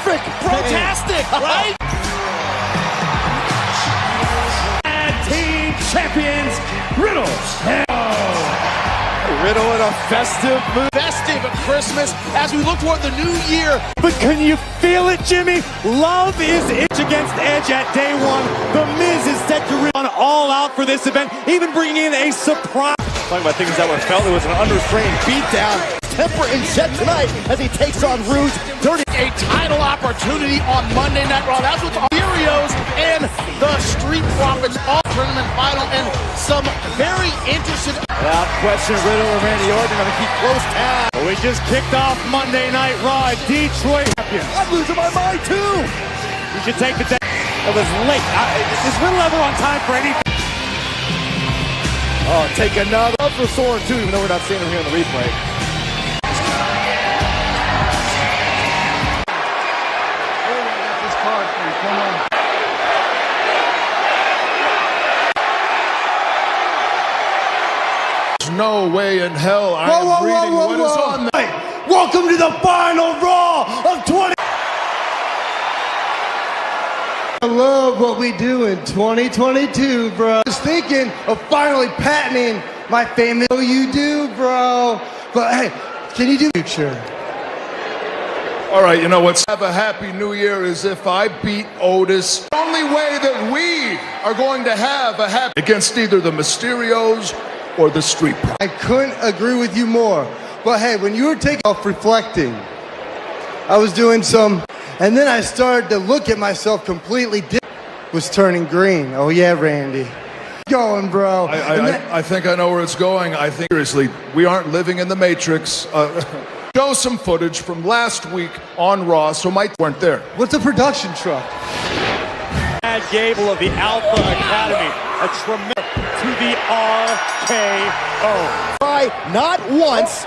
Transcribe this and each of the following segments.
Perfect. Brotastic, right? Team champions, Riddle. Riddle in a festive mood. Festive at Christmas as we look toward the new year. But can you feel it, Jimmy? Love is itch against Edge at day one. The Miz is set to run all out for this event, even bringing in a surprise. Talking about things that were felt, it was an unrestrained beatdown. Temper in check tonight as he takes on Rouge. A title opportunity on Monday Night Raw. That's what the Mysterio's and the Street Profits all tournament final, and some very interesting. Without question, Riddle and Randy Orton are going to keep close tabs. We just kicked off Monday Night Raw, Detroit champions. I'm losing my mind too. You should take the day. It was late. Is Riddle ever on time for anything? Oh, take another. Love for Soren too, even though we're not seeing him here on the replay. No way in hell I am reading what is on there. Welcome to the final Raw of 20. I love what we do in 2022, bro. I was thinking of finally patenting my famous you do, bro. But hey, can you do future? All right, you know what's have a happy new year is if I beat Otis. The only way that we are going to have a happy against either the Mysterios or the Street Profits. I couldn't agree with you more. But hey, when you were taking off reflecting, I was doing some, and then I started to look at myself completely different. Was turning green. Oh yeah, Randy. Going, bro. I think I know where it's going. I think seriously, we aren't living in the Matrix. Show some footage from last week on Raw, so Mike weren't there. What's a production truck? Chad Gable of the Alpha Academy, a tremendous to the RKO. Try not once,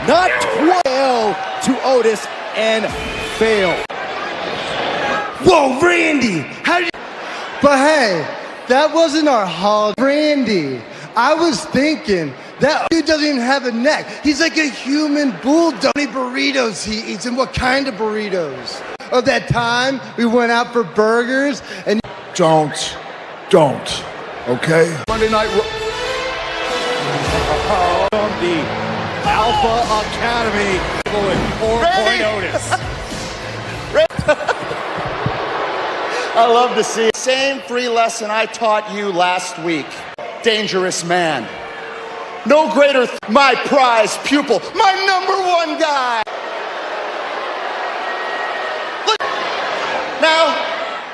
not twice to Otis and fail. Whoa, Randy! How did you... But hey, that wasn't our hall. Randy, I was thinking, that dude doesn't even have a neck. He's like a human bulldog. How many burritos he eats and what kind of burritos? Of that time we went out for burgers and... Don't. Okay? Monday Night Raw. From the Alpha Academy, Otis. I love to see it. Same free lesson I taught you last week. Dangerous man. No greater my prize pupil, my #1 guy. Look. Now,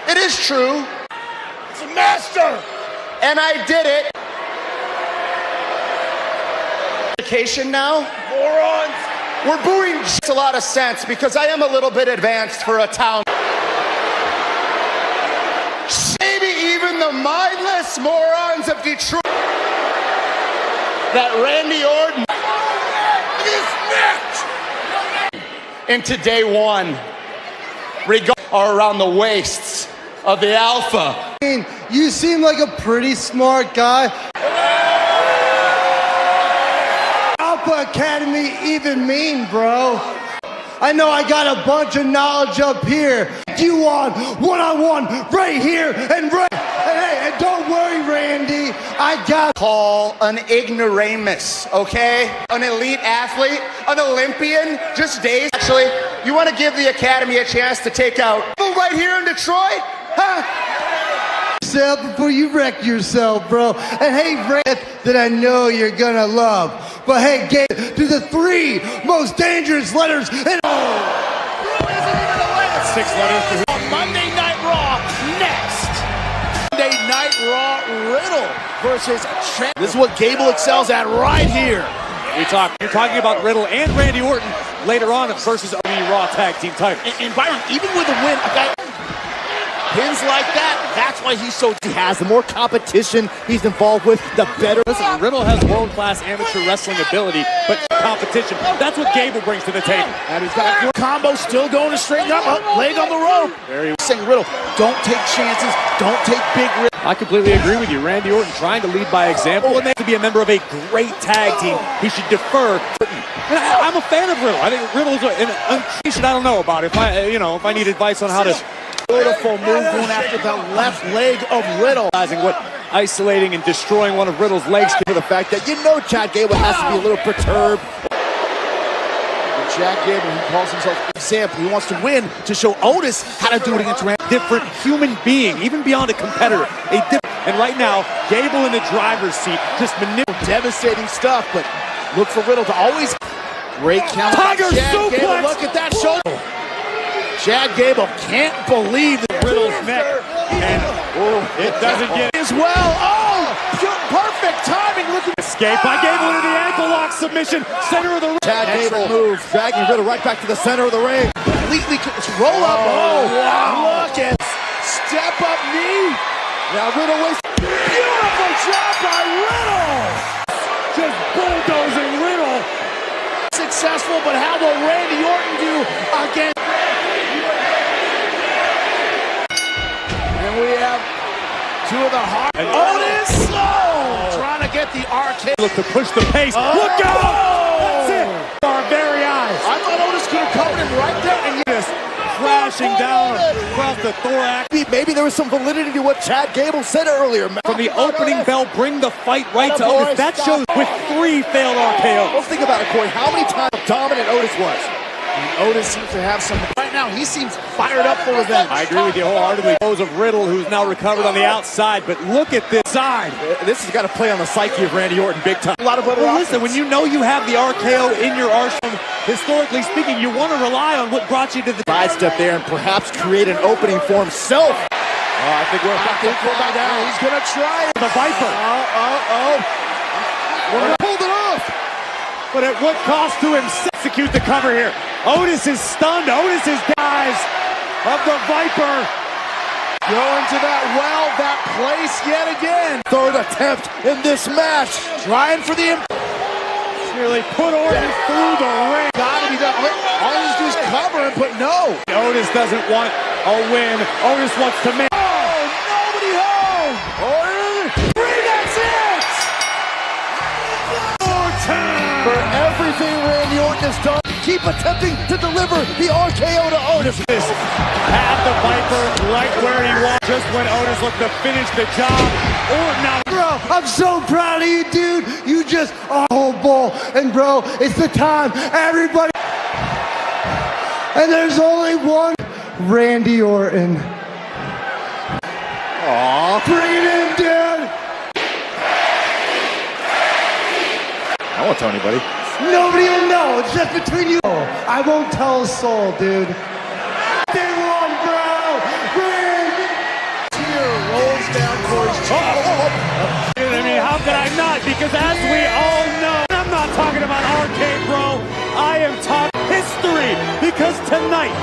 it is true. It's a master. And I did it. Vacation now? Morons. We're booing. Makes a lot of sense because I am a little bit advanced for a town. Maybe even the mindless morons of Detroit. That Randy Orton is next into day one. Are around the waists of the Alpha. I mean, you seem like a pretty smart guy. Alpha Academy even mean, bro? I know I got a bunch of knowledge up here. You on one-on-one right here and right. And hey, and don't worry, Randy. I got call an ignoramus, okay? An elite athlete, an Olympian, just days. Actually, you want to give the Academy a chance to take out people right here in Detroit? Huh? Yourself before you wreck yourself, bro. And hey, Randy, that I know you're gonna love. But hey, get to the 3 most dangerous letters in all. 6 letters for Monday Night Raw next. Monday Night Raw Riddle versus Champ. This is what Gable excels at right here. You're talking about Riddle and Randy Orton later on versus the Raw Tag Team title. And Byron, even with a win, a guy pins like that, that's why he's so... He has the more competition he's involved with, the better. Listen, Riddle has world-class amateur wrestling ability, but competition, that's what Gable brings to the table. And he's got a combo still going to straighten up, leg on the rope. Saying Riddle, don't take chances, don't take big risks. I completely agree with you. Randy Orton trying to lead by example, and they have to be a member of a great tag team. He should defer. And I'm a fan of Riddle. I think Riddle's an unleashed. I don't know about it. If I need advice on how to. Beautiful move going after the left leg of Riddle. What isolating and destroying one of Riddle's legs For the fact that Chad Gable has to be a little perturbed. Chad Gable, he calls himself an example. He wants to win to show Otis how to do it against Randy. different human being, even beyond a competitor. And right now, Gable in the driver's seat, just manipulating. Devastating stuff, but look for Riddle to always. Great counter. Tiger Chad suplex. Gable, look at that shoulder. Chad Gable can't believe that Riddle's neck, and it doesn't get as well. Oh, perfect timing. Look at escape by Gable into the ankle lock submission, center of the ring. Chad Gable move, dragging Riddle right back to the center of the ring. Completely roll up. Oh, wow. Look at step up knee. Now Riddle was beautiful job by Riddle. Just bulldozing Riddle. Successful, but how will Randy Orton do again? And we have two of the hard. Otis trying to get the arcade. Look to push the pace. Look out! That's it. Our very eyes. I thought Otis could have covered him right there, and Just crashing down across the thorax. maybe there was some validity to what Chad Gable said earlier. From the opening bell, bring the fight right to Otis. That shows with 3 failed RKOs. Well, think about it, Corey. How many times dominant Otis was? And Otis seems to have some. Right now, he seems fired up for revenge. I agree with you wholeheartedly. Those of Riddle, who's now recovered on the outside, but look at this side. This has got to play on the psyche of Randy Orton big time. A lot of other listen, when you know you have the RKO in your arsenal, historically speaking, you want to rely on what brought you to the sidestep there and perhaps create an opening for himself. I think we're about to pull that down. He's going to try it. The Viper. Pulled it off. But at what cost to him? Execute the cover here. Otis is stunned. Otis is guys of the Viper. Going to that place yet again. Third attempt in this match. Trying for the Nearly put Orton through the ring. gotta be done. All he needs to do is cover him, but no. Otis doesn't want a win. Otis wants to make. Oh, nobody home. Orton. 3, that's it. For everything Randy Orton has done, keep attempting to deliver the RKO to Otis. Had the Viper right where he was just when Otis looked to finish the job. Orton now. Bro, I'm so proud of you, dude. You just a whole bull. And bro, it's the time. Everybody. And there's only one. Randy Orton. Aww. Bring it in, dude. I won't tell anybody. Nobody will know. It's just between you. I won't tell a soul, dude. Day one, bro. Randy. Tear rolls down Corey's cheek. I mean, how could I not? Because as we all know, I'm not talking about arcade, bro. I am talking history. Because tonight,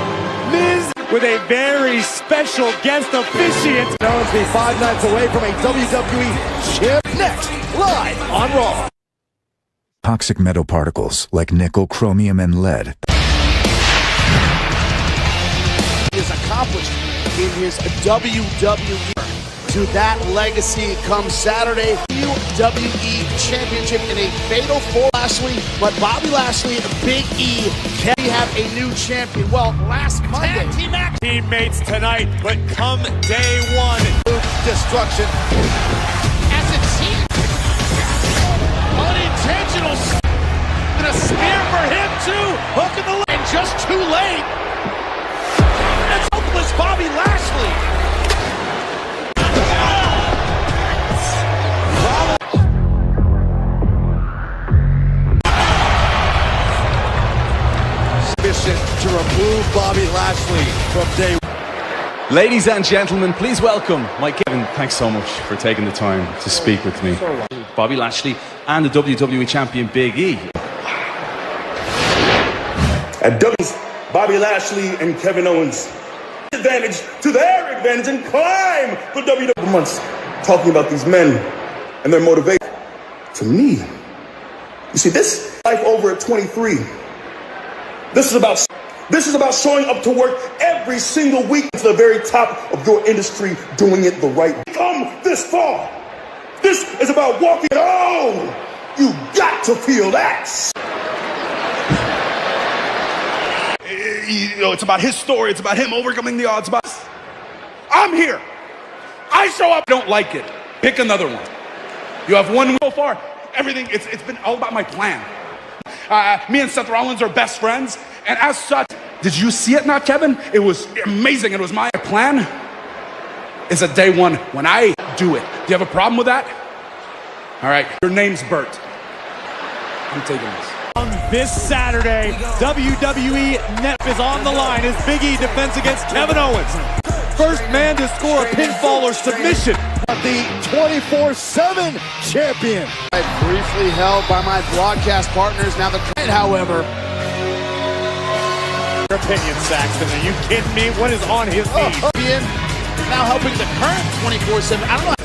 Miz with a very special guest officiant. Knows be 5 nights away from a WWE champ. Next, live on Raw. Toxic metal particles like nickel, chromium, and lead. He has accomplished in his WWE. To that legacy comes Saturday WWE Championship in a fatal 4 Lashley, but Bobby Lashley and Big E can have a new champion. Well, last Monday, Teammates tonight, but come day one. destruction. As it seems, unintentional, and a spear for him too. Hook in the leg, and just too late. That's hopeless, Bobby Lashley. To remove Bobby Lashley from day one. Ladies and gentlemen, please welcome Mike Kevin. Thanks so much for taking the time to speak with me. Bobby Lashley and the WWE Champion Big E. At W's, Bobby Lashley and Kevin Owens advantage to their advantage and climb for WWE months. Talking about these men and their motivation. To me, you see, this life over at 23. This is about showing up to work every single week to the very top of your industry, doing it the right way. Come this far. This is about walking. Oh, you got to feel that. it's about his story. It's about him overcoming the odds. I'm here. I show up. Don't like it. Pick another one. You have one so far. Everything. It's been all about my plan. Me and Seth Rollins are best friends, and as such, did you see it, not Kevin? It was amazing. It was my plan. It's a day one when I do it. Do you have a problem with that? All right. Your name's Bert. I'm taking this. On this Saturday, WWE Net is on the line as Big E defends against Kevin Owens. First man to score a pinfall or submission. The 24/7 champion. Briefly held by my broadcast partners. Now the trend, however. Your opinion, Saxton. Are you kidding me? What is on his knees? Now helping the current 24/7. I don't know.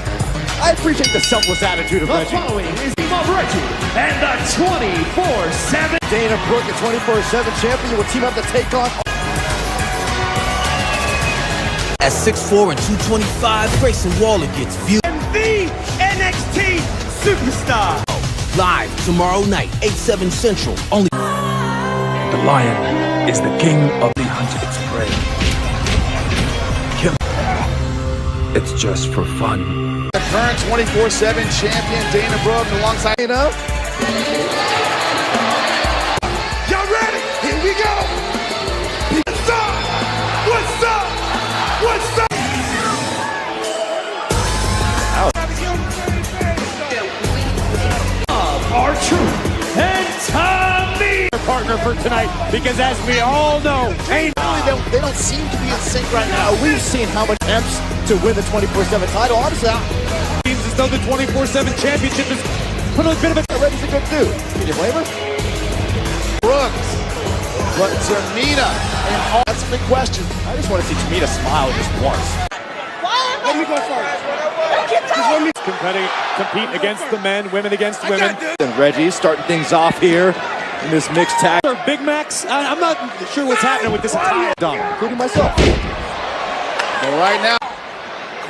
I appreciate the selfless attitude of Reggie. The following is Team of Reggie and the 24/7. Dana Brooke, a 24/7 champion, will team up to take on. At 6'4" and 225, Grayson Waller gets viewed. And the NXT Superstar. Live tomorrow night, 8/7 Central. Only. The lion is the king of the hunted its prey. Kill. It's just for fun. The current 24/7 champion, Dana Brooke, alongside Dana. Y'all ready? Here we go. What's up? What's up? What's up? R-Truth and Tommy, partner for tonight, because as we all know, they don't seem to be in sync right now. We've seen how much attempts to win the 24/7 title. Honestly, it seems as though the 24/7 championship is put a bit of a Reggie's a good dude. Can you blame her? Brooks, but Tamina, and all that's a big question. I just want to see Tamina smile just once. Let me go first. Compete against the men, women against women. And Reggie starting things off here in this mixed tag. Big Macs, I'm not sure what's happening with this entire done, including myself. But right now,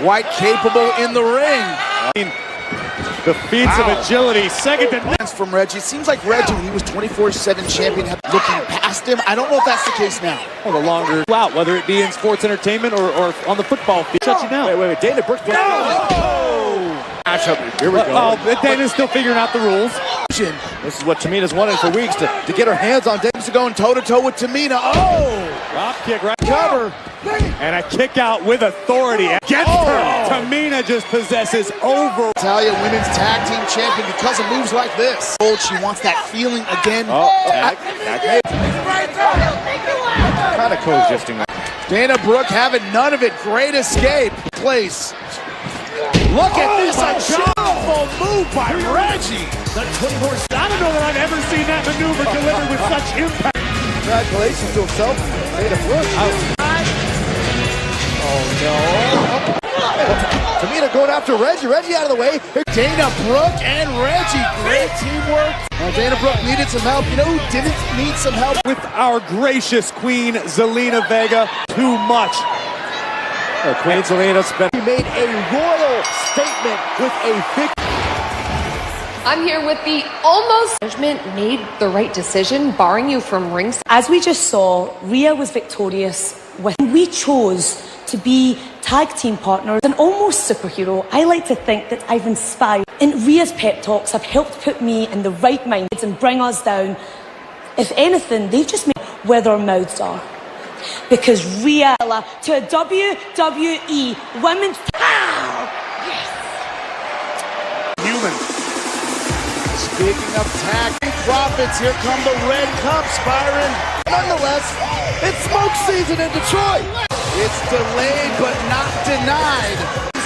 quite capable in the ring. I mean, the feats of agility, second to none. From Reggie. Seems like Reggie, when he was 24/7 champion, had looking past him. I don't know if that's the case now. Well, the longer out, whether it be in sports entertainment or on the football field. Shut you down. Wait. Dana Brooks. Here we go. Oh, Dana's still figuring out the rules. This is what Tamina's wanted for weeks, to get her hands on Dana. Going toe-to-toe with Tamina. Oh! Drop kick, right cover. And a kick out with authority against her. Tamina just possesses over. Italian Women's Tag Team Champion because of moves like this. She wants that feeling again. Kind of coexisting. Dana Brooke having none of it. Great escape. Place. Look at this, a powerful move by Reggie. The 24/7. I don't know that I've ever seen that maneuver delivered with such impact. Congratulations to himself. Dana Brooke. Oh no. Tamina going after Reggie. Reggie out of the way. Dana Brooke and Reggie. Great teamwork. Now Dana Brooke needed some help. You know who didn't need some help? With our gracious queen, Zelina Vega. Too much. Queen Zelina made a royal statement with a victory. I'm here with the almost management made the right decision, barring you from rings. As we just saw, Rhea was victorious when we chose to be tag team partners. An almost superhero, I like to think that I've inspired. And Rhea's pep talks have helped put me in the right mind and bring us down. If anything, they've just made where their mouths are. Because Rhea to a WWE Women's title. Yes. Human. Speaking of tag profits, here come the red cups, Byron. Nonetheless, it's smoke season in Detroit. It's delayed but not denied.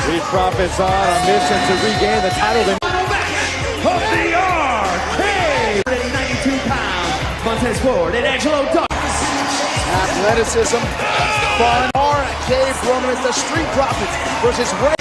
Street Profits on a mission to regain the title. Of the Arcade! 92 pounds, Montez Ford and Angelo Dawkins. Athleticism, fun, Arcade Roman as the Street Profits versus Ray.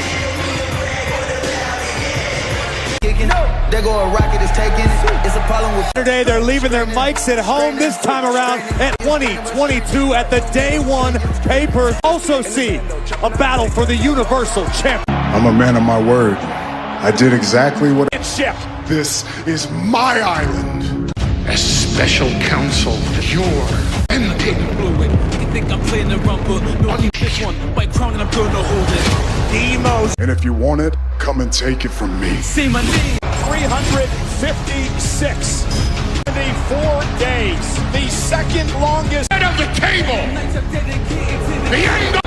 There go a rocket is taking. It's a problem with Saturday. They're leaving their mics at home this time around at 2022 at the Day One pay-per. Also see a battle for the Universal Champion. I'm a man of my word. I did exactly what I said. This is my island. As special counsel, you're Blew it. You think I'm playing the rumble? No, this one. White crown and I'm gonna hold it. The most. And if you want it, come and take it from me. See my name. 356. 74 days. The second longest head of the table. The end.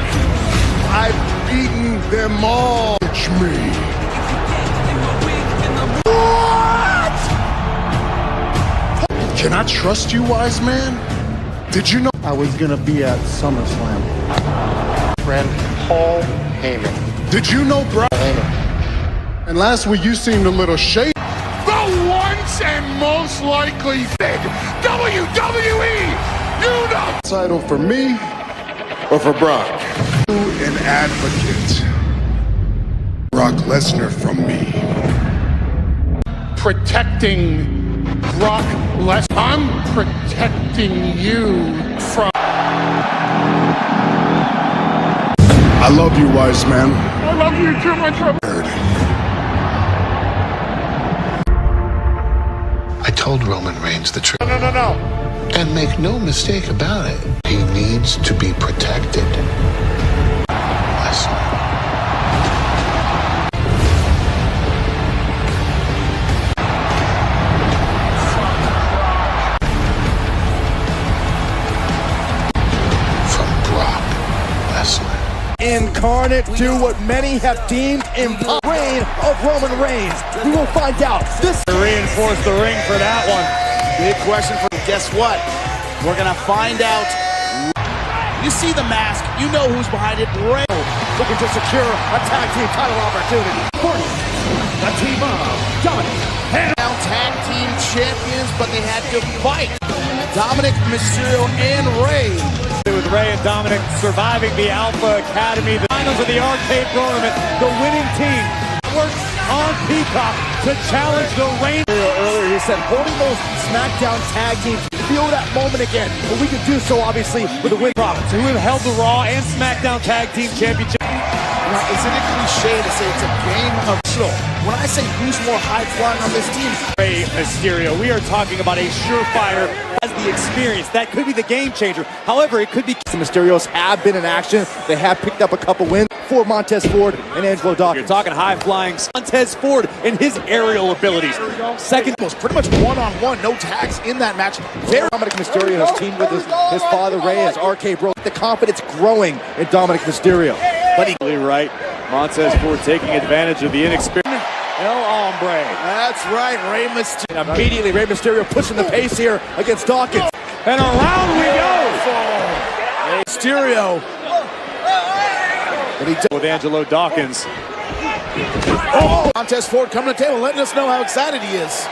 I've beaten them all. It's me. What? Can I trust you, wise man? Did you know I was gonna be at SummerSlam? Friend Paul Heyman. Did you know, bro? And last week you seemed a little shady. The once and most likely big WWE Title for me or for Brock? An advocate. Brock Lesnar from me. protecting Brock Lesnar. I'm protecting you from. I love you, wise man. I love you too, my friend. I told Roman Reigns the truth. No. And make no mistake about it, he needs to be protected. Lesnar. From Brock Lesnar. Incarnate do what many have deemed impossible. Reign of Roman Reigns. We will find out. This reinforce the ring for that one. big question for. Guess what? We're gonna find out. You see the mask. You know who's behind it. Reigns looking to secure a tag team title opportunity. The team of Dominic and now tag team champions, but they had to fight. Dominic Mysterio and Rey. With Rey and Dominic surviving the Alpha Academy, the finals of the Arcade Tournament, the winning team works on Peacock to challenge the reign. Earlier he said holding those SmackDown tag teams, feel that moment again, but we can do so obviously with the win products. Who have held the Raw and SmackDown Tag Team Championship. Now, isn't it cliche to say it's a game of skill? When I say who's more high-flying on this team, Rey Mysterio, we are talking about a surefire as the experience. That could be the game changer. However, it could be. The Mysterios have been in action. They have picked up a couple wins for Montez Ford and Angelo Dawkins. You're talking high-flying Montez Ford and his aerial abilities. Second was pretty much one-on-one, no tags in that match. Very Dominic Mysterio has teamed with his father Rey as RK Bro. The confidence growing in Dominic Mysterio. But equally right, Montez Ford taking advantage of the inexperience. El Hombre. That's right, Rey Mysterio. And immediately, Rey Mysterio pushing the pace here against Dawkins. And around we go. Rey Mysterio. With Angelo Dawkins. Oh, Montez Ford coming to the table, letting us know how excited he is.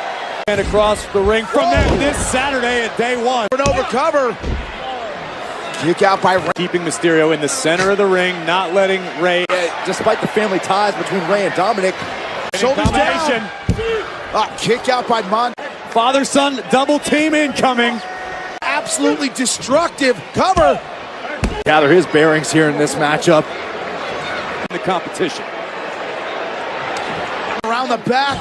And across the ring from that this Saturday at day one. Over cover. Kick out by Rey. Keeping Mysterio in the center of the ring, not letting Rey. Despite the family ties between Rey and Dominic. Shoulders down. Kick out by Father-son double team incoming. Absolutely destructive cover. Gather his bearings here in this matchup. The competition. Around the back.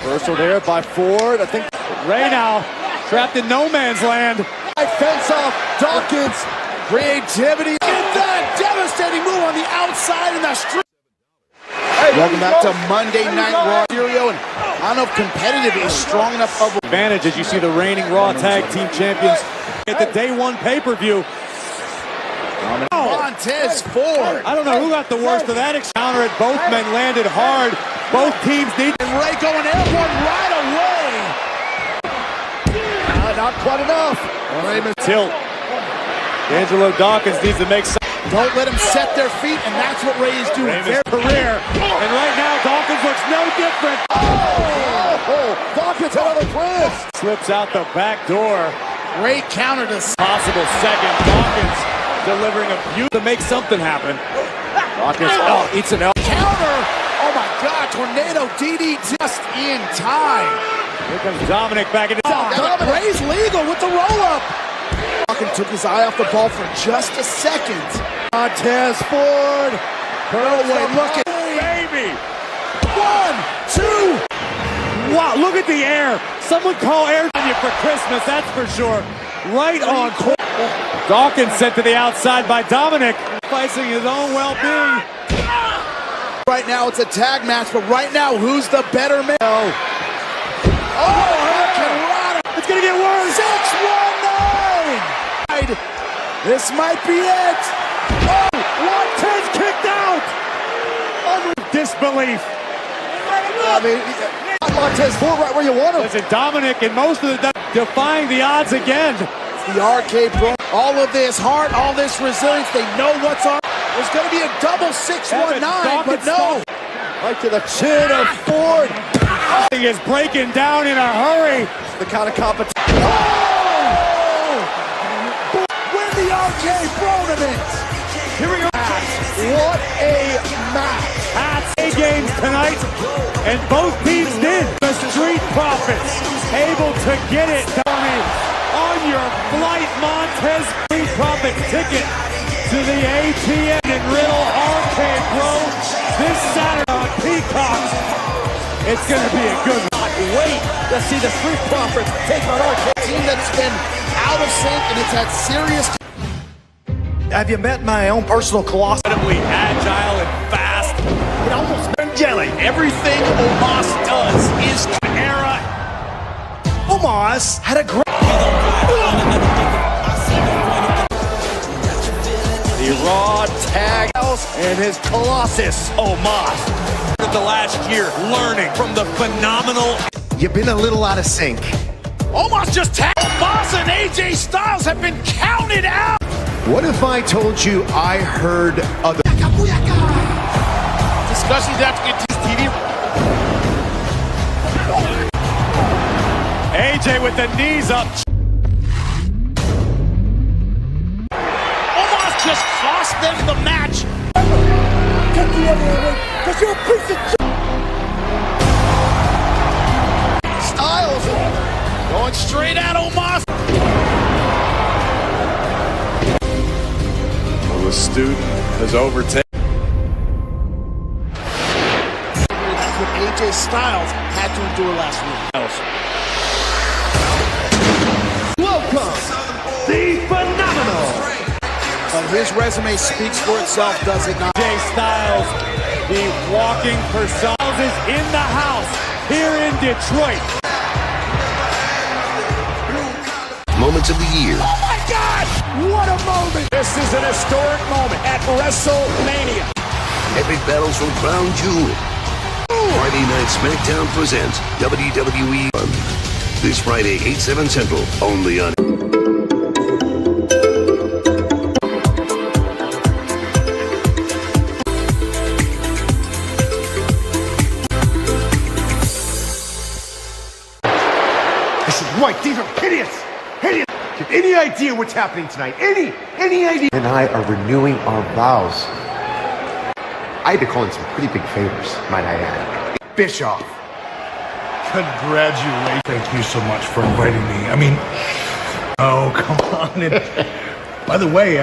Reversal there by Ford. I think Rey now trapped in no man's land. Fence off Dawkins. Creativity. Get that devastating move on the outside in the street. Welcome back to Monday Night Raw. Mysterio, and I don't know if competitive is strong enough of advantage as you see the reigning Raw Tag Team Champions at the day one pay-per-view. Montez Ford. I don't know who got the worst of that encounter. Both men landed hard. Both teams need. And Rey going airborne right away. Not quite enough. Tilt. Angelo Dawkins needs to make some. Don't let them set their feet, and that's what Rey is doing. Their career. And right now, Dawkins looks no different. Dawkins another twist. Slips out the back door. Rey countered a possible second. Dawkins delivering a view to make something happen. Dawkins eats an L. Counter. Oh my God, tornado DDT just in time. Here comes Dominic back into. Rey's legal with the roll-up. Dawkins took his eye off the ball for just a second. Montez Ford. Look at baby. 1, 2. Wow, look at the air. Someone call air on you for Christmas, that's for sure. Right on court. Dawkins sent to the outside by Dominic, facing his own well-being. Right now it's a tag match, but right now, who's the better man? Oh, Hurricane. It's gonna get worse. 619. This might be it. Oh, Montez kicked out. Disbelief. I mean, Montez full right where you want him. Listen, Dominic and most of the defying the odds again. It's the RK Bro. All of this heart, all this resilience. They know what's on. There's going to be a double 619, but no. Right to the chin of Ford. He is breaking down in a hurry. The kind of competition. Oh! Win the RK Bronament. Here we go. What a match. Hats A games tonight, and both teams did. The Street Profits able to get it done on your flight. Montez Street Profits ticket to the ATM in Riddle Arcade Pro this Saturday on Peacock. It's going to be a good one. Wait to see the Street Profits take on Arcade, team that's been out of sync and it's had serious. Have you met my own personal colossus? Incredibly agile and fast. It almost angelic. Everything Omos does is era. Omos had a great. The Raw tag and his Colossus Omos. The last year, learning from the phenomenal. You've been a little out of sync. Omos just tagged. Omos and AJ Styles have been counted out. What if I told you I heard other discussions have to get to TV? AJ with the knees up. Omos just cost them the match. Get the other way, because you're a piece of Styles going straight at Omos. The student has overtaken. That's what AJ Styles had to endure last week. Welcome, the phenomenal. But his resume speaks for itself, does it not? AJ Styles, the walking persona, is in the house here in Detroit. Moments of the year. Oh my God! What a moment! This is an historic moment at WrestleMania. Epic battles from Crown Jewel. Friday Night SmackDown presents WWE this Friday, 8/7 Central, only on. This is right. These are hideous. Hideous. Any idea what's happening tonight? Any idea? And I are renewing our vows. I had to call in some pretty big favors, might I add. Bischoff. Congratulations. Thank you so much for inviting me. I mean, oh, come on. And, by the way,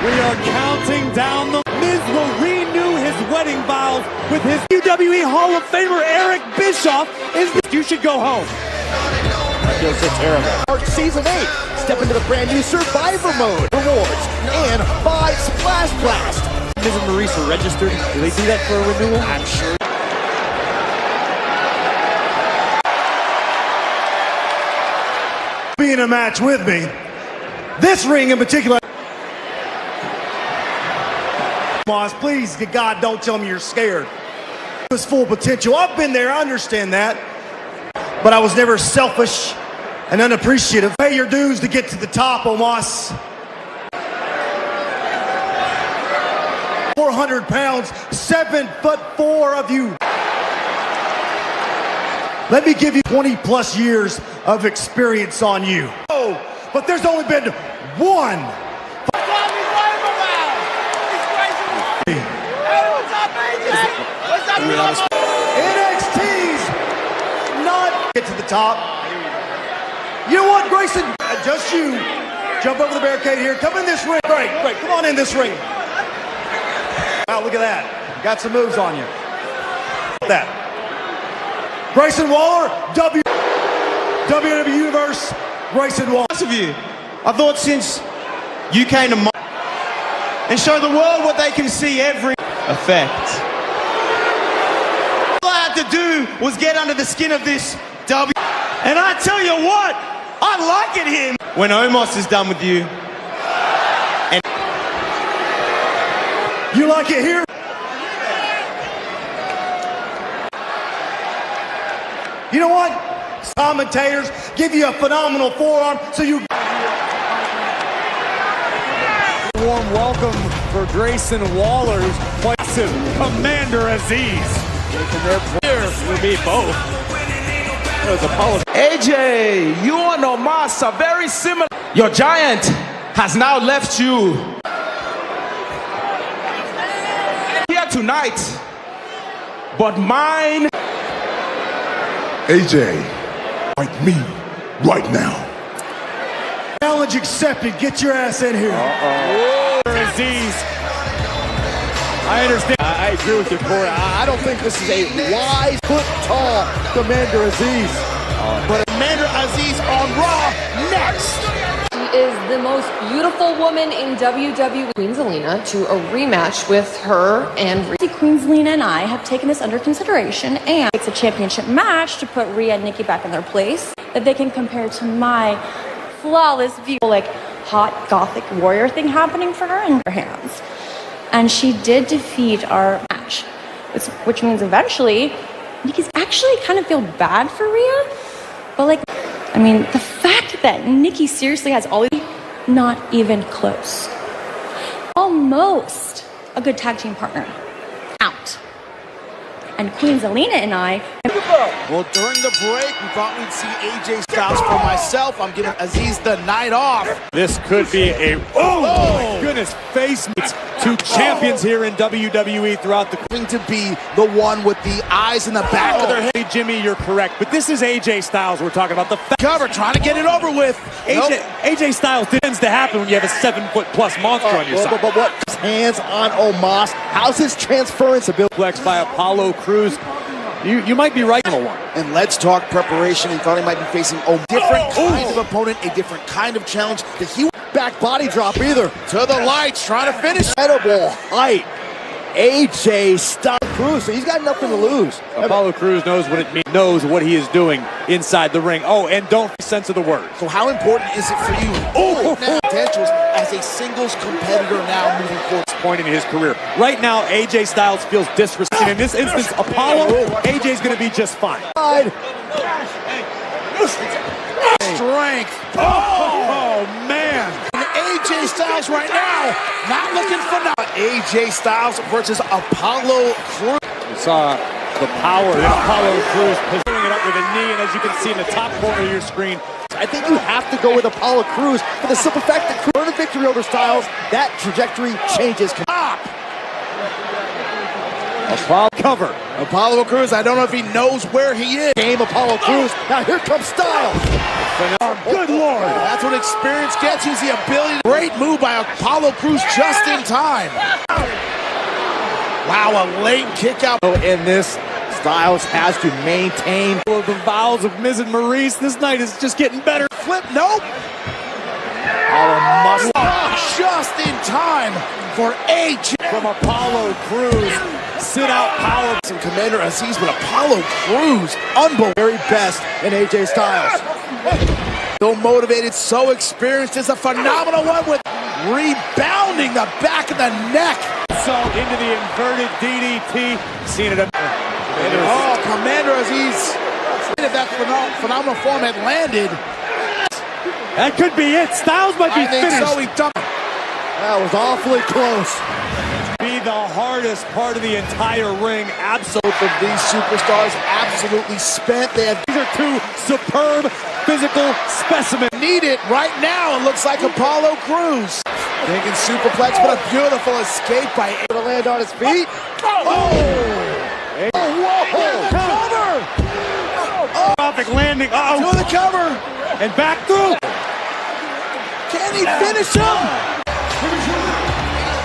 We are counting down the Miz will renew his wedding vows with his WWE Hall of Famer Eric Bischoff. You should go home. That feels so terrible. March Season 8. Step into the brand new Survivor mode. Rewards and buy Splash Blast. Miz and Maurice are registered. Do they do that for a renewal? I'm sure. Be in a match with me. This ring in particular. Moss, please, God, don't tell me you're scared. It's full potential. I've been there, I understand that. But I was never selfish and unappreciative. Pay your dues to get to the top, Omos. 400 pounds, 7'4" of you. Let me give you 20 plus years of experience on you. Oh, but there's only been one. NXT's not get to the top. You know what, Grayson? Just you. Jump over the barricade here. Come in this ring. Great. Come on in this ring. Wow, look at that. Got some moves on you. That. Grayson Waller, WWE Universe, Grayson Waller. Of you, I thought since you came to my and show the world what they can see every effect. All I had to do was get under the skin of this W. And I tell you what, I like it here. When Omos is done with you, and you like it here? You know what? Commentators give you a phenomenal forearm, so you... Warm welcome for Grayson Waller's massive Commander Aziz. Making their prayer for me both. AJ, you and Omos are very similar. Your giant has now left you here tonight, but mine... AJ, fight me right now. Challenge accepted. Get your ass in here. Aziz. I understand. I agree with you, Corey. I don't think this is a wise foot tall Commander Aziz. But Commander Aziz on Raw next. She is the most beautiful woman in WWE. Queen Zelina to a rematch with her and Queen Zelina and I have taken this under consideration, and it's a championship match to put Rhea and Nikki back in their place that they can compare to my flawless view, like hot gothic warrior thing happening for her in her hands. And she did defeat our match, which means eventually Nikki's actually kind of feel bad for Rhea. But like, I mean, the fact that Nikki seriously has all these, not even close. Almost a good tag team partner. Out. And Queen Zelina and I... Well, during the break, we thought we'd see AJ Styles. For myself, I'm giving Aziz the night off. This could be a... Oh, my goodness. Face meets two champions here in WWE throughout the... To be the one with the eyes in the back of their head. Hey, Jimmy, you're correct. But this is AJ Styles we're talking about. The cover, trying to get it over with. AJ Styles tends to happen when you have a 7-foot-plus monster on your side. But what? Hands on Omos. How's his transference ability? Flexed by Apollo Crews. You might be right on one. And let's talk preparation. He thought he might be facing a different kind of opponent, a different kind of challenge. That he back body drop either. To the lights, trying to finish. Incredible height. AJ Styles Crews, so he's got nothing to lose. Apollo Crews knows what it means, knows what he is doing inside the ring. Oh, and don't sense of the word. So how important is it for you? Potentials as a singles competitor now moving forward. Point in his career. Right now, AJ Styles feels disrespected. In this instance, Apollo, AJ's going to be just fine. Strength. Oh man. AJ Styles right now, not looking for now. AJ Styles versus Apollo Crews. You saw the power that Apollo Crews pulling it up with a knee, and as you can see in the top corner of your screen, I think you have to go with Apollo Crews for the simple fact that Crews earned a victory over Styles. That trajectory changes. Apollo cover. Apollo Crews, I don't know if he knows where he is. Game Apollo Crews. Now here comes Styles. Good Lord. That's what experience gets you, is the ability. Great move by Apollo Crews just in time. Wow, a late kick out. In this, Styles has to maintain the vows of Miz and Maurice. This night is just getting better. Flip, nope. Just in time for AJ. From Apollo Crews. Sit out power. Some Commander Aziz, but Apollo Crews, unbelievable. Very best in AJ Styles. So motivated, so experienced, is a phenomenal one with rebounding the back of the neck. So into the inverted DDT. Seen it. Commander Aziz. If that phenomenal form had landed. That could be it. Styles might be finished. So he dumped. That was awfully close. Be the hardest part of the entire ring. Absolutely. These superstars absolutely spent. These are two superb physical specimens. Need it right now. It looks like Apollo Crews. Thinking superplex, but a beautiful escape by to land on his feet. Cover! Perfect landing. To the cover. And back through. Can he finish him?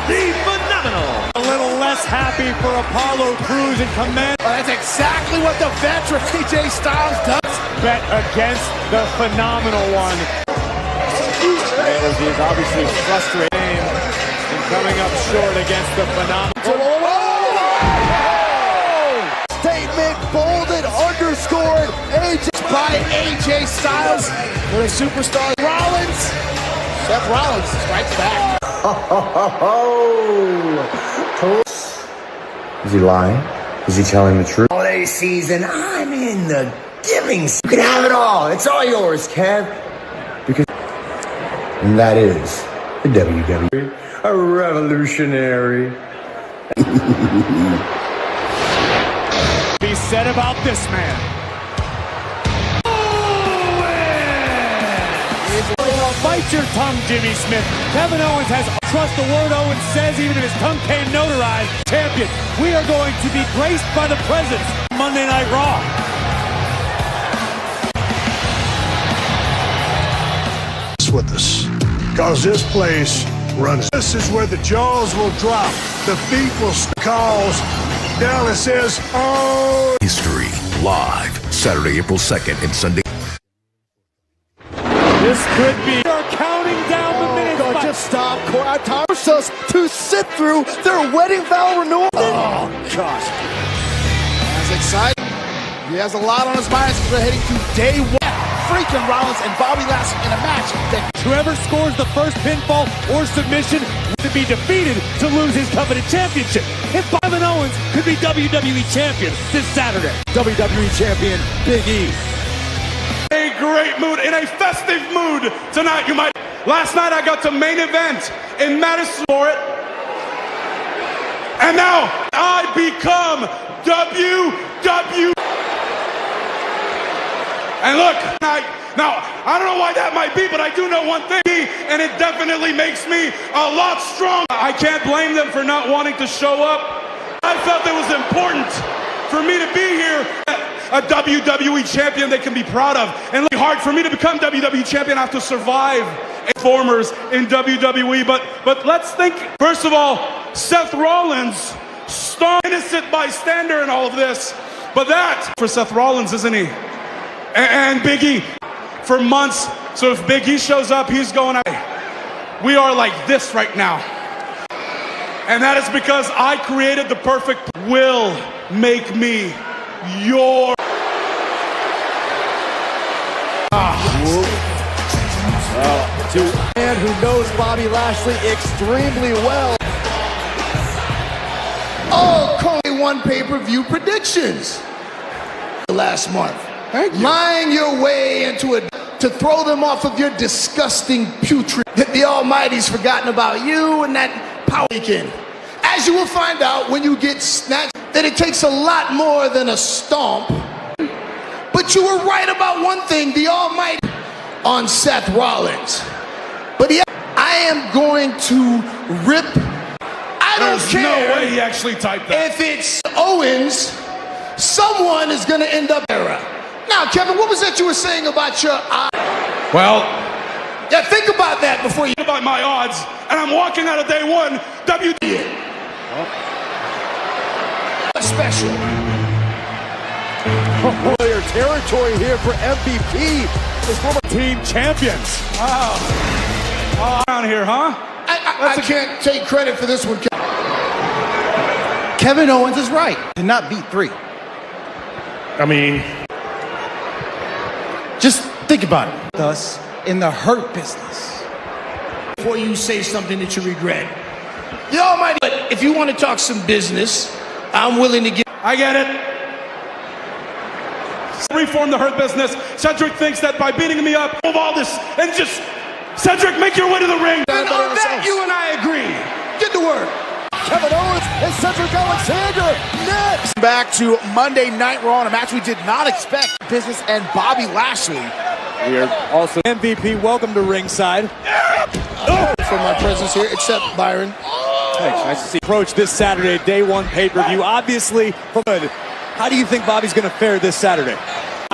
The phenomenal. A little less happy for Apollo Crews and command. That's exactly what the veteran AJ Styles does. Bet against the phenomenal one. He is obviously frustrated and coming up short against the phenomenal. Statement bolded, underscored. AJ by AJ Styles for the superstar Rollins. Seth Rollins strikes back. Is he lying? Is he telling the truth? Holiday season, I'm in the giving. You can have it all. It's all yours, Kev. Because, and that is the WWE, a revolutionary. Be said about this man. Bite your tongue, Jimmy Smith. Kevin Owens has trust the word Owens says, even if his tongue came notarized. Champion, we are going to be graced by the presence of Monday Night Raw. With us, cause this place runs. This is where the jaws will drop, the feet will cause. Dallas says, oh. History live Saturday, April 2nd and Sunday. This could be. They're counting down the minutes. God, just stop. Time for us to sit through their wedding vow renewal. Oh, gosh. That's exciting. He has a lot on his mind as we're heading to day one. Freaking Rollins and Bobby Lashley in a match that whoever scores the first pinfall or submission to be defeated to lose his coveted championship. If Kevin Owens could be WWE champion this Saturday. WWE champion Big E. A great mood, in a festive mood tonight. You might. Last night I got to main event in Madison for it, and now I become WWE. And look, now I don't know why that might be, but I do know one thing, and it definitely makes me a lot stronger. I can't blame them for not wanting to show up. I felt it was important for me to be here. A WWE champion they can be proud of. And it's hard for me to become WWE champion. I have to survive performers in WWE. But let's think, first of all, Seth Rollins, innocent bystander in all of this. But that, for Seth Rollins, isn't he? And Big E, for months. So if Big E shows up, he's going out. We are like this right now. And that is because I created the perfect will make me your to a man who knows Bobby Lashley extremely well. Oh, Cody won pay-per-view predictions last month. Lying your way into it to throw them off of your disgusting putrid. The Almighty's forgotten about you and that power weekend. As you will find out when you get snatched, that it takes a lot more than a stomp. But you were right about one thing, the Almighty on Seth Rollins. But I am going to rip. I don't care. There's no way he actually typed that. If it's Owens, someone is going to end up there. Now, Kevin, what was that you were saying about your eye? Well, yeah, think about that before you. About my odds, and I'm walking out of day one. Special. Your territory here for MVP. Is former team champions. Wow. Around here, huh? I can't take credit for this one. Kevin Owens is right. Did not beat 3. I mean, just think about it. Us in the hurt business. Before you say something that you regret. The Almighty. But if you want to talk some business, I'm willing to get. I get it. Reform the hurt business. Cedric thinks that by beating me up, move all this and just Cedric, make your way to the ring. And on that, you and I agree. Get the word. Kevin Owens and Cedric Alexander next. Back to Monday Night Raw, in a match we did not expect. Business and Bobby Lashley. We are also MVP. Welcome to ringside. For my presence here, except Byron. Thanks. Nice to see. Approach this Saturday, day one pay-per-view. Obviously, good. How do you think Bobby's going to fare this Saturday?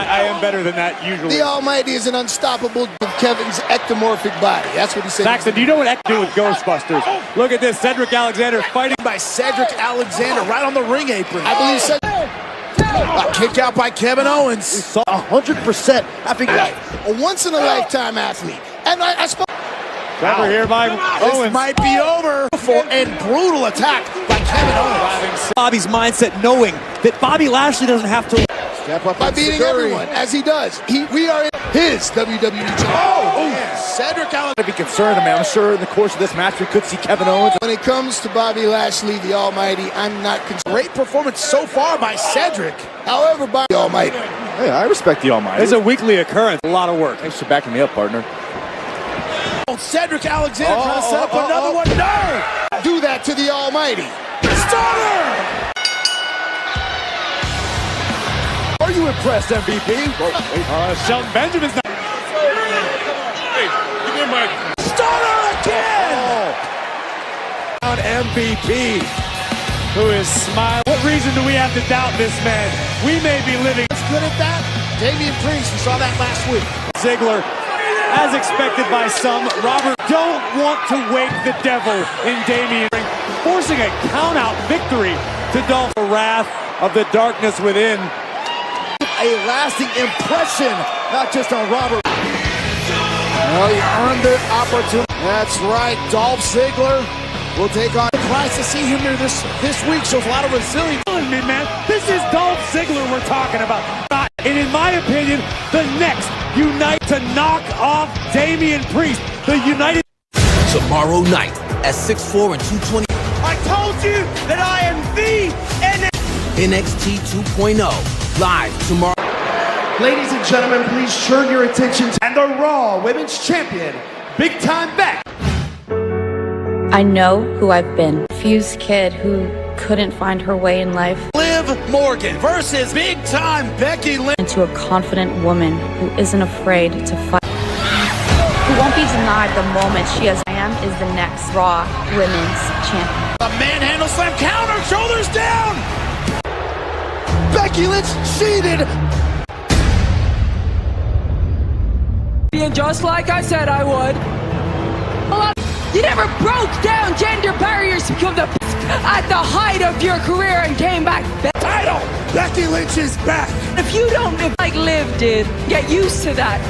I am better than that usually. The Almighty is an unstoppable with Kevin's ectomorphic body. That's what he said. Saxton, do you know what Ek do with Ghostbusters? Look at this, Cedric Alexander fighting by Cedric Alexander right on the ring apron. I believe a kick out by Kevin Owens. We saw 100% a once-in-a-lifetime athlete. And I spoke. Trevor here by Owens. This might be over. And brutal attack by Kevin Owens. Bobby's mindset knowing that Bobby Lashley doesn't have to step up by beating everyone, as he does. We are in his WWE champion. Cedric Alexander. To be concerned, I'm sure in the course of this match we could see Kevin Owens. When it comes to Bobby Lashley, the Almighty, I'm not concerned. Great performance so far by Cedric. However, by the Almighty. Hey, I respect the Almighty. It's a weekly occurrence. A lot of work. Thanks for backing me up, partner. Cedric Alexander trying to set up another one. No! Do that to the Almighty. Stunner! Are you impressed, MVP? Shelton Benjamin's not. Hey, give me a mic. Stunner again! On MVP, who is smiling. What reason do we have to doubt this man? We may be living. What's good at that? Damian Priest, we saw that last week. Ziggler. As expected by some, Robert don't want to wake the devil in Damian, forcing a count-out victory to Dolph. The wrath of the darkness within. A lasting impression, not just on Robert. Well, he earned the opportunity. That's right, Dolph Ziggler will take on. Surprised to see him here this week, shows a lot of resilience. Man, this is Dolph Ziggler we're talking about. And in my opinion, the next unite to knock off Damian Priest. The United. Tomorrow night at 6'4" and 220. I told you that I am the NXT 2.0 live tomorrow. Ladies and gentlemen, please turn your attention to and the Raw Women's Champion, Big Time Beck. I know who I've been. Confused kid who couldn't find her way in life. Liv Morgan versus Big Time Becky Lynch. Into a confident woman who isn't afraid to fight. Who won't be denied the moment she has. I am is the next Raw Women's Champion. A manhandle slam counter, shoulders down. Becky Lynch seated. And just like I said I would. You never broke down gender barriers to become the at the height of your career and came back. Title! Becky Lynch is back! If you don't, like Liv did, get used to that.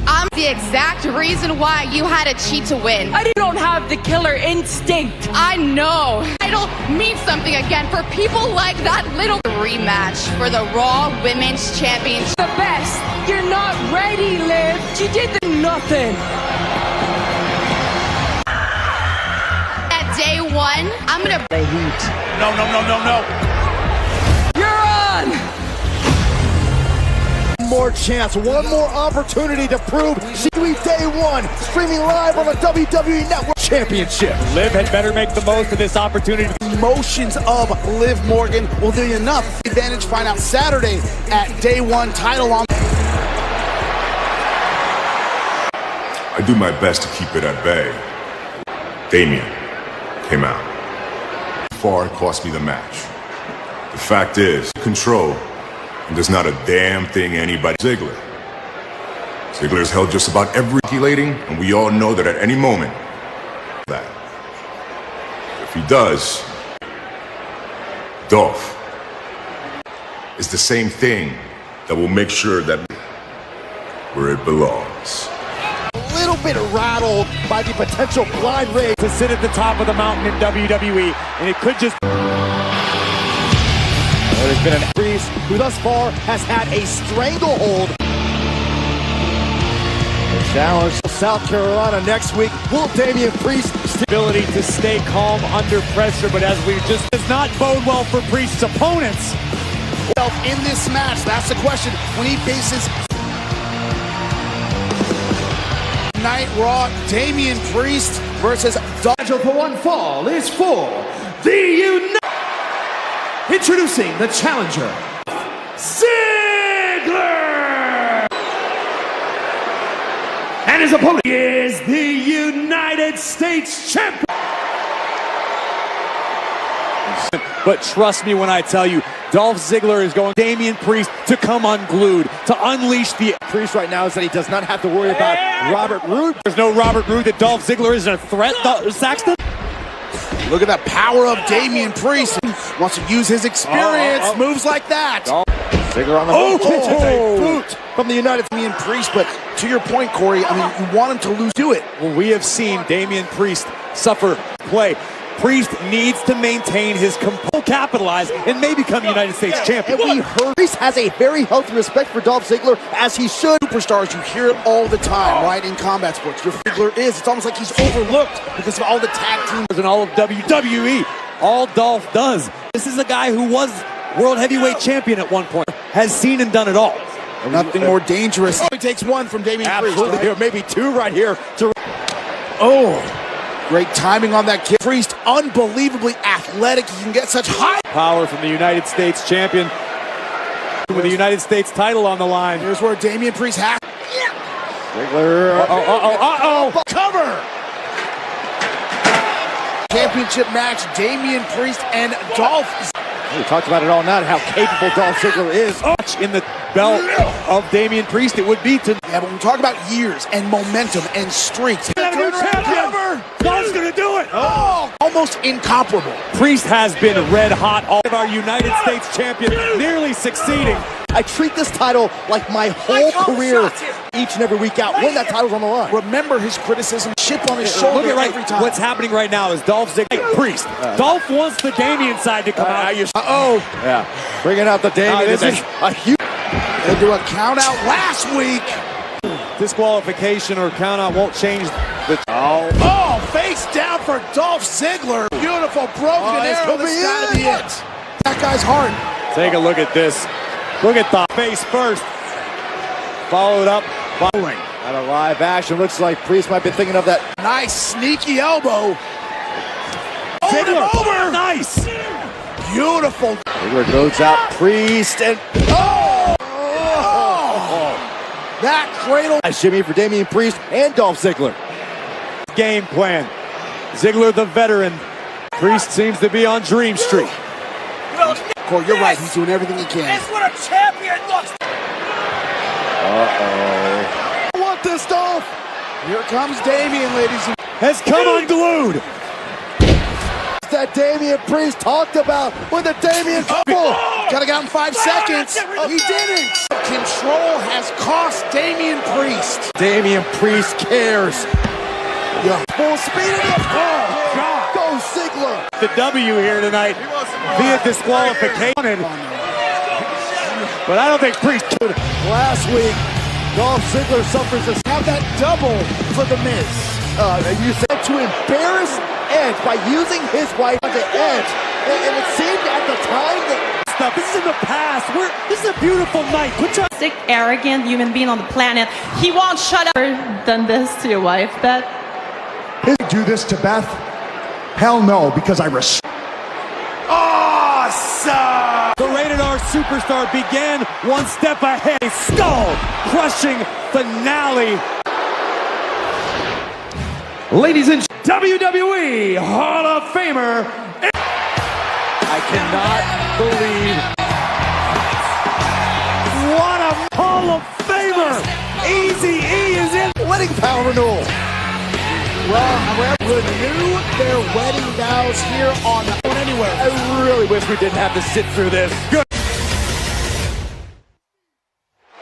I'm the exact reason why you had to cheat to win. I don't have the killer instinct. I know. Title means something again for people like that little rematch for the Raw Women's Championship. The best. You're not ready, Liv. You did nothing. Day one, I'm gonna play heat. No. You're on! One more chance, one more opportunity to prove WWE Day One, streaming live on the WWE Network Championship. Liv had better make the most of this opportunity. Emotions of Liv Morgan will do you enough. Advantage, find out Saturday at Day One title on. I do my best to keep it at bay. Damian came out. Far it cost me the match. The fact is, control, and there's not a damn thing anybody. Ziggler has held just about every regulating, and we all know that at any moment, that if he does, Dolph is the same thing that will make sure that where it belongs. Bit rattled by the potential blind rage to sit at the top of the mountain in WWE, and it could just. There's been an Priest who thus far has had a stranglehold. Challenge South Carolina next week. Will Damian Priest ability to stay calm under pressure, but as we just does not bode well for Priest's opponents. In this match, that's the question when he faces. Night Raw, Damian Priest versus Dodger for one fall is for the United. Introducing the challenger, Ziggler! And his opponent is the United States Champion. But trust me when I tell you, Dolph Ziggler is going Damian Priest to come unglued, to unleash the Priest right now is that he does not have to worry about Robert Roode. There's no Robert Roode, that Dolph Ziggler isn't a threat, Saxton. Look at the power of Damian Priest. Wants to use his experience. Moves like that. Ziggler on the boot from the United Damian Priest. But to your point, Corey, I mean, you want him to lose. Do it. Well, we have seen Damian Priest suffer play. Priest needs to maintain his composure, capitalize, and may become United States champion. And we heard Priest has a very healthy respect for Dolph Ziggler, as he should. Superstars, you hear it all the time, right, in combat sports. Your Ziggler it's almost like he's overlooked because of all the tag teams and all of WWE. All Dolph does. This is a guy who was World Heavyweight Champion at one point, has seen and done it all. Nothing more dangerous. He takes one from Damian Priest. Absolutely, right? Maybe two right here. Great timing on that kid. Priest, unbelievably athletic. He can get such high power from the United States champion with the United States title on the line. Here's where Damian Priest has. Ziggler. Cover. Championship match, Damian Priest and Dolph. We talked about it all night, how capable Dolph Ziggler is. In the belt of Damian Priest, it would be to... Yeah, but we talk about years and momentum and streaks. Dolph's gonna do it! Almost incomparable. Priest has been red hot. All of our United States champion nearly succeeding. I treat this title like my whole career, each and every week out, when that title's on the line. Remember his criticism, chip on his shoulder every time. What's happening right now is Dolph Ziggler, Priest. Dolph wants the Damian side to come out. Yeah, bringing out the Damian. This is a huge... They'll do a count out last week. Disqualification or count out won't change the... Face down for Dolph Ziggler. Beautiful broken arrow. That's gotta be it. That guy's heart. Take a look at this. Look at the face first. Followed up by at a live action. Looks like Priest might be thinking of that nice sneaky elbow. Ziggler over. Nice. Beautiful. Ziggler goes out. Priest and that cradle. Shimmy for Damian Priest and Dolph Ziggler. Game plan. Ziggler the veteran. Priest seems to be on Dream Street. Corey, you're right. He's doing everything he can. That's what a champion looks. I want this, Dolph. Here comes Damian, ladies and has come unglued. That Damian Priest talked about with the Damian Gotta get out in 5 seconds. He didn't. Control has cost Damian Priest. Damian Priest cares. Full speed in the Go Ziggler. The W here tonight via disqualification. But I don't think Priest could. Last week, Dolph Ziggler suffers a have that double for the Miz. You said to embarrass Edge by using his wife as an edge. And it seemed at the time that this is in the past. This is a beautiful night. Quit trying. Sick, arrogant human being on the planet. He won't shut up. Done this to your wife, Beth? Do this to Beth? Hell no, because I respect. Awesome! The Rated R Superstar began one step ahead. A skull-crushing finale. Ladies and WWE Hall of Famer. I cannot believe what a Hall of Famer. Eazy-E is in. Wedding vow renewal. Well, renew their wedding vows here on anywhere. I really wish we didn't have to sit through this. Good.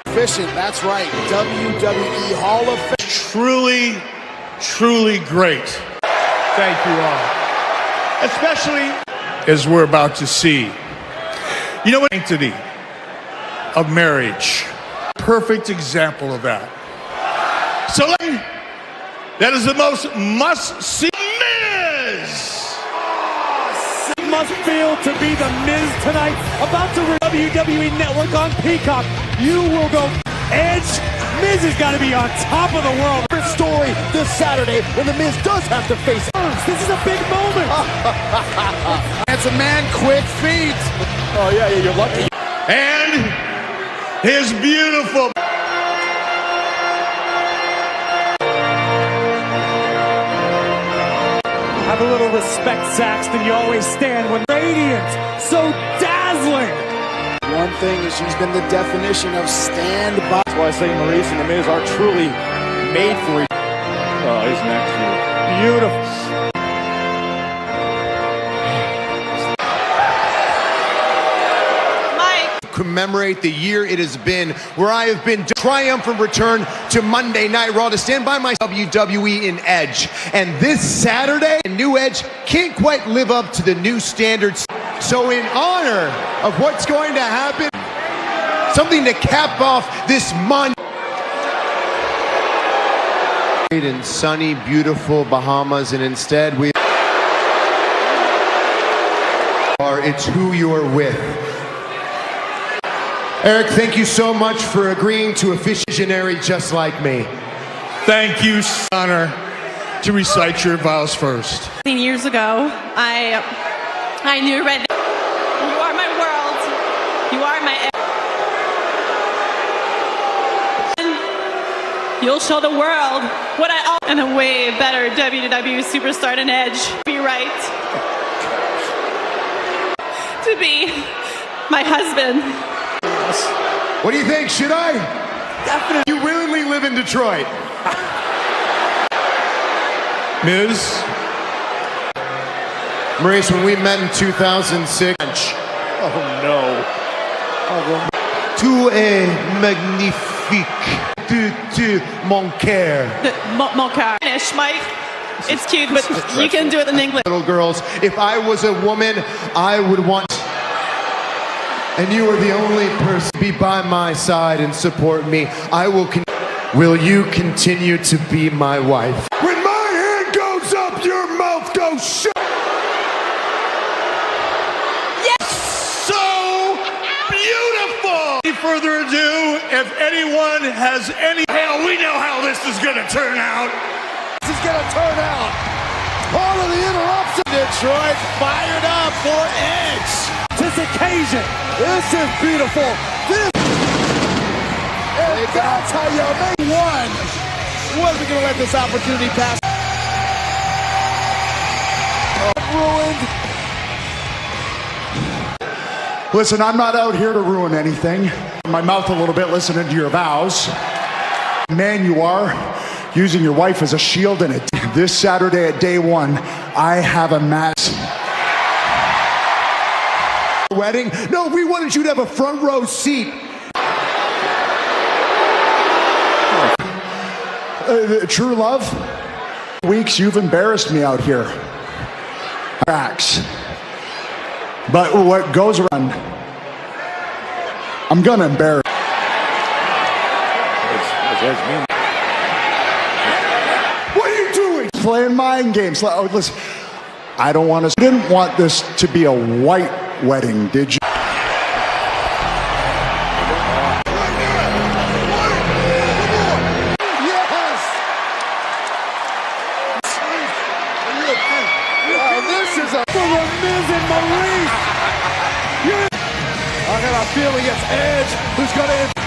Efficient, that's right. WWE Hall of Fame. Truly great. Thank you all. Especially as we're about to see. You know what? Sanctity of marriage. Perfect example of that. So that is the most must-see Miz. Must feel to be the Miz tonight. About to WWE Network on Peacock. You will go Edge. Miz has got to be on top of the world. Story this Saturday when the Miz does have to face it. This is a big moment. That's a man, quick feet. Oh yeah, you're lucky. And his beautiful. Have a little respect, Saxton. You always stand when radiant, so dazzling. thing is she's been the definition of stand-by. That's why I say Maurice and The Miz are truly made for each other. Oh, his next view. Beautiful. Commemorate the year it has been where I have been triumphant return to Monday Night Raw to stand by my WWE in Edge. And this Saturday, new Edge can't quite live up to the new standards. So in honor of what's going to happen, something to cap off this month. In sunny, beautiful Bahamas, and instead we are, it's who you're with. Eric, thank you so much for agreeing to a visionary just like me. Thank you, honor, to recite your vows first. 15 years ago, I knew right there. You are my world. You are my. You'll show the world what I. And a way better WWE superstar than Edge. Be right. To be my husband. What do you think? Should I? Definitely. You willingly live in Detroit. Miz? Maurice, when we met in 2006. Oh no. Tu es magnifique. Tu mon cœur. Mon cœur. Finish, Mike. It's cute, but you can do it in English. Little girls, if I was a woman, I would want. And you are the only person to be by my side and support me. Will you continue to be my wife? When my hand goes up, your mouth goes shut. Yes! So beautiful! Any further ado, if anyone has any... Hell, we know how this is gonna turn out. This is gonna turn out. All of the interruption. Detroit fired up for Edge. This occasion. This is beautiful. This. And that's how you make one. Wasn't gonna let this opportunity pass. Ruined. Listen, I'm not out here to ruin anything. My mouth a little bit listening to your vows. Man, you are using your wife as a shield in it. This Saturday at day one, I have a match. Wedding? No, we wanted you to have a front row seat. True love? Weeks, you've embarrassed me out here. Facts. But what goes around, I'm gonna embarrass. What are you doing? Playing mind games. Oh, listen, I don't want to. You didn't want this to be a white wedding, did you? Yes! This is a for the Miz and Maurice. I got a feeling it's Edge who's going to